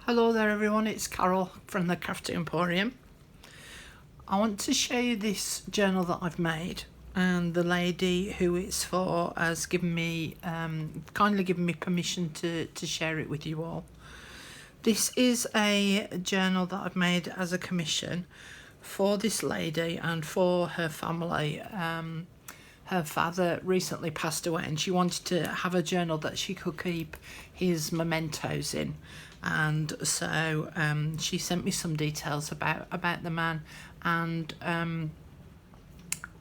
Hello there everyone, it's Carol from the Crafty Emporium. I want to show you this journal that I've made, and the lady who it's for has given me kindly given me permission to share it with you all. This is a journal that I've made as a commission for this lady and for her family. Her father recently passed away and she wanted to have a journal that she could keep his mementos in, and so she sent me some details about the man, and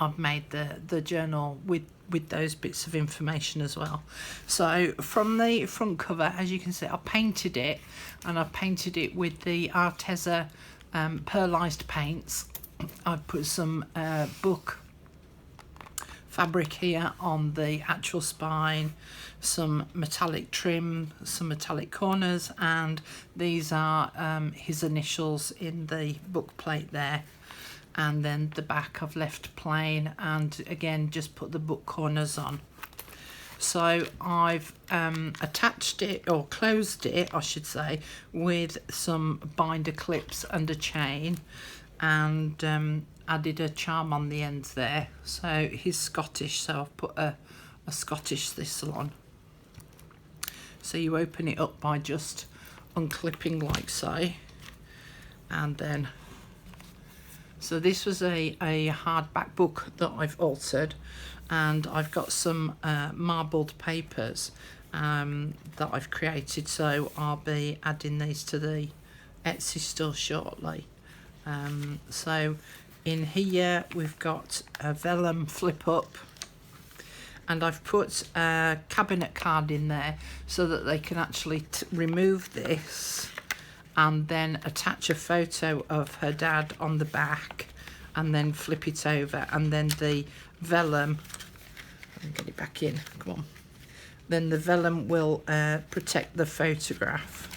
I've made the journal with those bits of information as well. So from the front cover, as you can see, I painted it, and I've painted it with the Arteza pearlized paints. I've put some book fabric here on the actual spine, some metallic trim, some metallic corners, and these are his initials in the book plate there. And then the back I've left plain, and again just put the book corners on. So I've attached it, or closed it I should say, with some binder clips and a chain, and added a charm on the ends there. So he's Scottish, so I've put a Scottish thistle on. So you open it up by just unclipping like so, and then so this was a hardback book that I've altered, and I've got some marbled papers that I've created, so I'll be adding these to the Etsy store shortly. So in here we've got a vellum flip up, and I've put a cabinet card in there so that they can actually remove this and then attach a photo of her dad on the back, and then flip it over, and then the vellum, let me get it back in, come on, then the vellum will protect the photograph.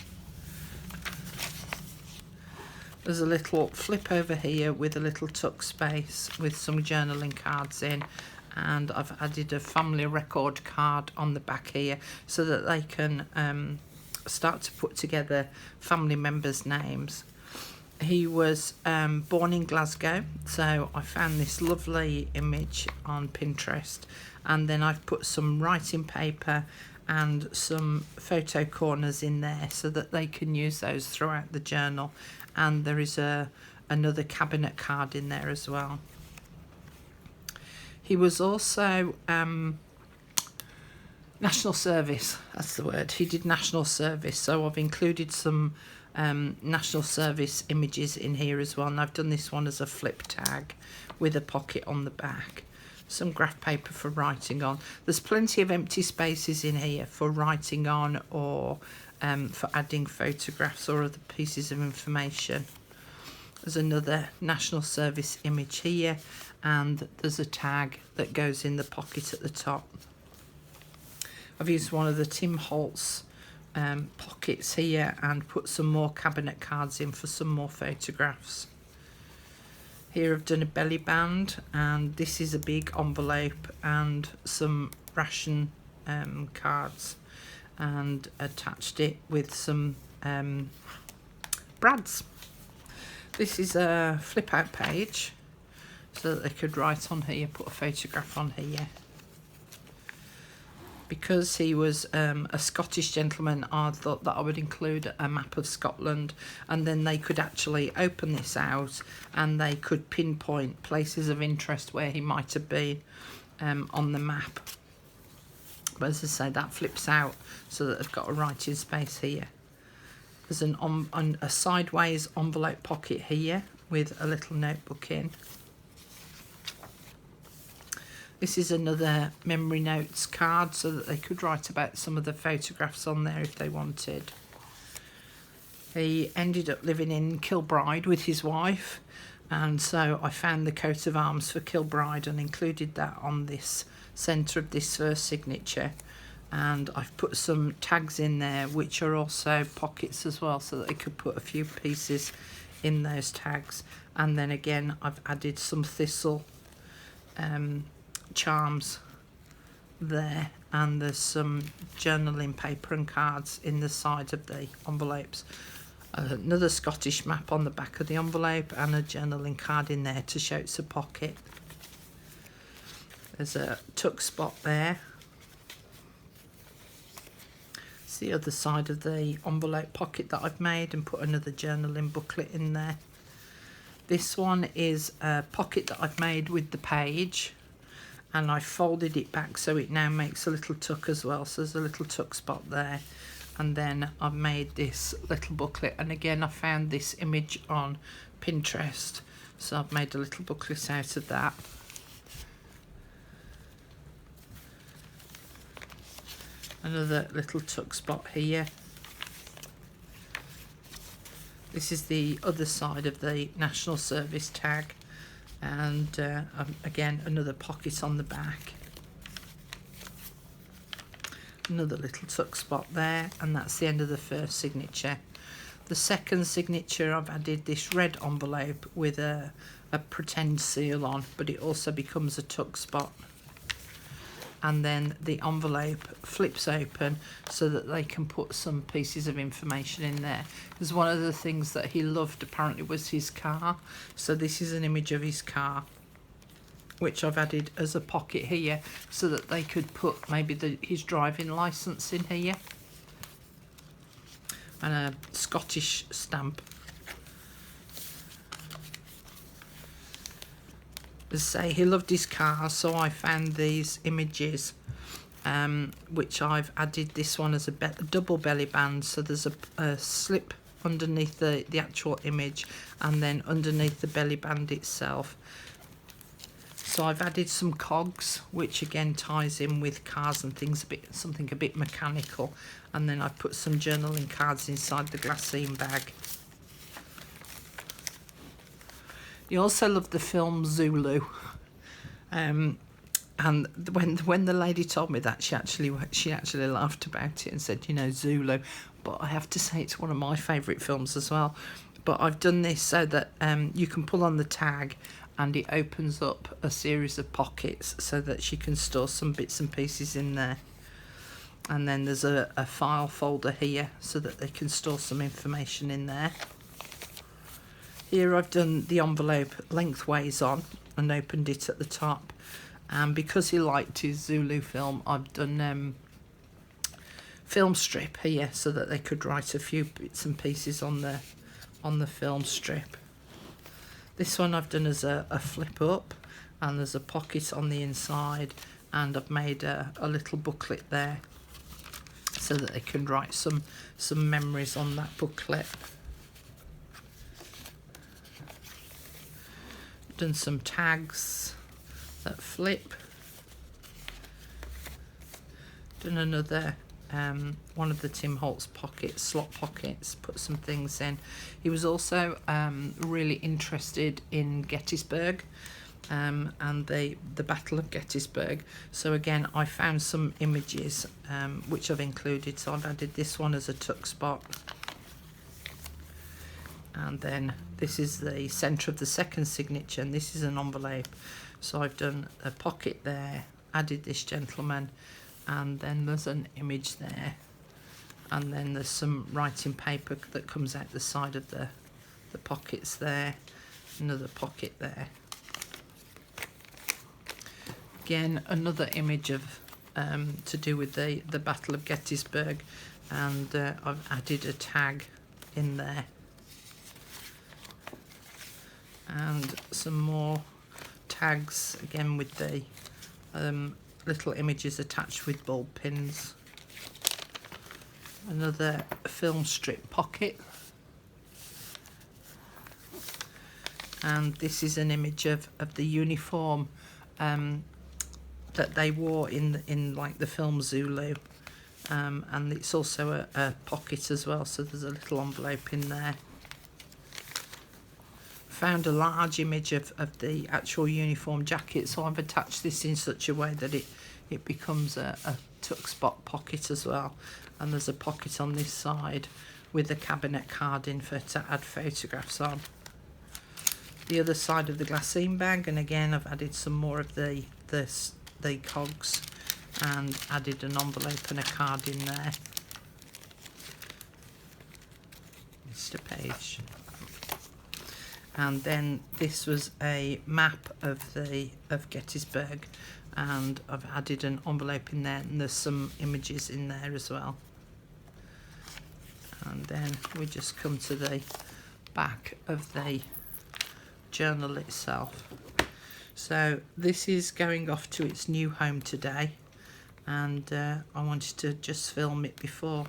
There's a little flip over here with a little tuck space with some journaling cards in, and I've added a family record card on the back here so that they can start to put together family members' names. He was born in Glasgow, so I found this lovely image on Pinterest, and then I've put some writing paper and some photo corners in there so that they can use those throughout the journal, and there is another cabinet card in there as well. He was also national service, that's the word. He did national service, so I've included some national service images in here as well, and I've done this one as a flip tag with a pocket on the back. Some graph paper for writing on. There's plenty of empty spaces in here for writing on, or for adding photographs or other pieces of information. There's another national service image here, and there's a tag that goes in the pocket at the top. I've used one of the Tim Holtz pockets here and put some more cabinet cards in for some more photographs. Here I've done a belly band, and this is a big envelope and some ration cards, and attached it with some brads. This is a flip out page so that they could write on here, put a photograph on here. Because he was a Scottish gentleman, I thought that I would include a map of Scotland, and then they could actually open this out and they could pinpoint places of interest where he might have been on the map. But as I say, that flips out so that they've got a writing space here. There's a sideways envelope pocket here with a little notebook in. This is another memory notes card so that they could write about some of the photographs on there if they wanted. He ended up living in Kilbride with his wife, and so I found the coat of arms for Kilbride and included that on this centre of this first signature. And I've put some tags in there which are also pockets as well, so that they could put a few pieces in those tags. And then again I've added some thistle charms there, and there's some journaling paper and cards in the side of the envelopes. Another Scottish map on the back of the envelope, and a journaling card in there to show it's a pocket. There's a tuck spot there. It's the other side of the envelope pocket that I've made, and put another journaling booklet in there. This one is a pocket that I've made with the page, and I folded it back so it now makes a little tuck as well. So there's a little tuck spot there. And then I've made this little booklet, and again I found this image on Pinterest, so I've made a little booklet out of that. Another little tuck spot here. This is the other side of the National Service tag, and again another pocket on the back. Another little tuck spot there, and that's the end of the first signature. The second signature, I've added this red envelope with a pretend seal on, but it also becomes a tuck spot. And then the envelope flips open so that they can put some pieces of information in there. Because one of the things that he loved apparently was his car. So this is an image of his car, which I've added as a pocket here so that they could put maybe his driving licence in here. And a Scottish stamp. As I say, he loved his car, so I found these images, which I've added this one as a double belly band. So there's a slip underneath the actual image, and then underneath the belly band itself. So I've added some cogs, which again ties in with cars and things, something a bit mechanical. And then I've put some journaling cards inside the glassine bag. He also loved the film Zulu, and when the lady told me that, she actually laughed about it and said, you know, Zulu. But I have to say it's one of my favourite films as well. But I've done this so that you can pull on the tag, and it opens up a series of pockets so that she can store some bits and pieces in there. And then there's a file folder here so that they can store some information in there. Here I've done the envelope lengthways on and opened it at the top, and because he liked his Zulu film, I've done film strip here so that they could write a few bits and pieces on the film strip. This one I've done as a flip up, and there's a pocket on the inside, and I've made a little booklet there so that they can write some memories on that booklet. Done some tags that flip. Done another one of the Tim Holtz pockets, slot pockets, put some things in. He was also really interested in Gettysburg and the Battle of Gettysburg. So again, I found some images which I've included. So I've added this one as a tuck spot. And then this is the centre of the second signature, and this is an envelope. So I've done a pocket there, added this gentleman, and then there's an image there. And then there's some writing paper that comes out the side of the pockets there. Another pocket there. Again, another image of to do with the Battle of Gettysburg, and I've added a tag in there. And some more tags again with the little images attached with bulb pins. Another film strip pocket, and this is an image of the uniform that they wore in like the film Zulu, and it's also a pocket as well, so there's a little envelope in there. Found a large image of the actual uniform jacket, so I've attached this in such a way that it becomes a tuck spot pocket as well. And there's a pocket on this side with a cabinet card in to add photographs on. The other side of the glassine bag, and again I've added some more of the cogs and added an envelope and a card in there. Easter page. And then this was a map of Gettysburg, and I've added an envelope in there, and there's some images in there as well. And then we just come to the back of the journal itself. So this is going off to its new home today, and I wanted to just film it before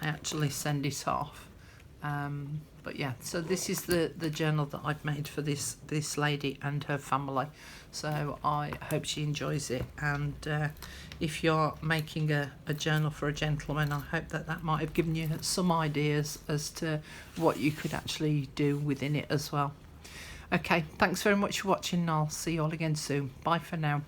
I actually send it off. But yeah, so this is the journal that I've made for this lady and her family. So I hope she enjoys it, and if you're making a journal for a gentleman, I hope that might have given you some ideas as to what you could actually do within it as well. Okay, thanks very much for watching, and I'll see you all again soon. Bye for now.